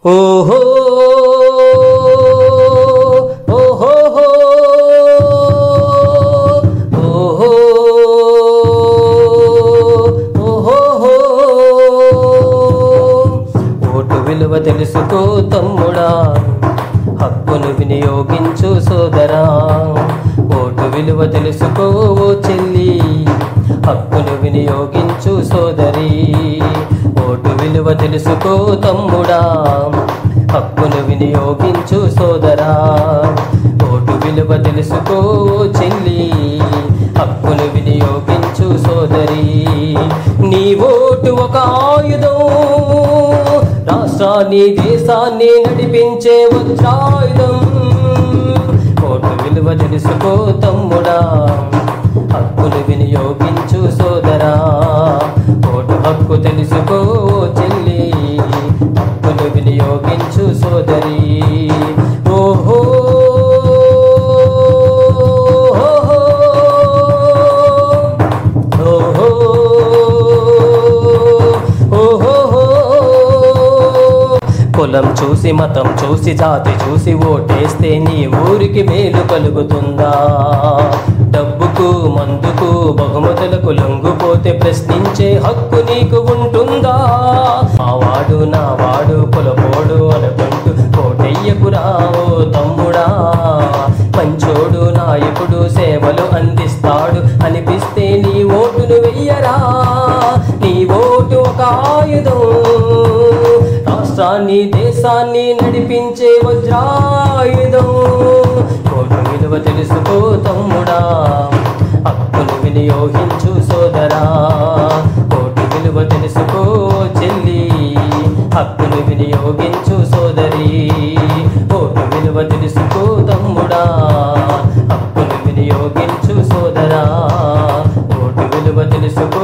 ఓహో ఓహో ఓహో ఓహో ఓటు విలువ తెలుసుకో తమ్ముడా, హక్కును వినియోగించు సోదరా. ఓటు విలువ తెలుసుకో ఓ చెల్లి, హక్కును వినియోగించు సోదరి. ఓటు విలువ తెలుసుకో తమ్ముడా, హక్కును వినియోగించు సోదరా. ఓటు విలువ తెలుసుకో చెల్లి, హక్కును వినియోగించు సోదరి. నీ ఓటు ఒక ఆయుధం, రాష్ట్రాన్ని దేశాన్ని నడిపించే వజ్రాయుధం. ఓటు విలువ తెలుసుకో తమ్ముడా, హక్కును వినియోగించు సోదరా. ఓటు హక్కు తెలుసుకో చెల్లి, హక్కును వినియోగించు సోదరి. ఓహో కులం చూసి మతం చూసి జాతి చూసి ఓటేస్తే నీ ఊరికి మేలు కలుగుతుందా? డబ్బుకు మందుకు బహుమతులకు లొంగిపోతే ప్రశ్నించే హక్కు నీకు ఉంటుందా? మావాడు నా వాడు కులపోడు అనుకుంటూ ఓటెయ్యకురా ఓ తమ్ముడా. మంచోడు నాయకుడు సేవలు అందిస్తాడు అనిపిస్తే నీ ఓటును వెయ్యరా. నీ ఓటు ఒక ఆయుధం, రాష్ట్రాన్ని దేశాన్ని నడిపించే వజ్రాయుధం. ఓటు విలువ తెలుసుకో తమ్ముడా, హక్కును వినియోగించు సోదరా. ఓటు విలువ తెలుసుకో చెల్లి, హక్కును వినియోగించు సోదరి. ఓటు విలువ తెలుసుకో తమ్ముడా, హక్కును వినియోగించు సోదరా. ఓటు విలువ తెలుసుకో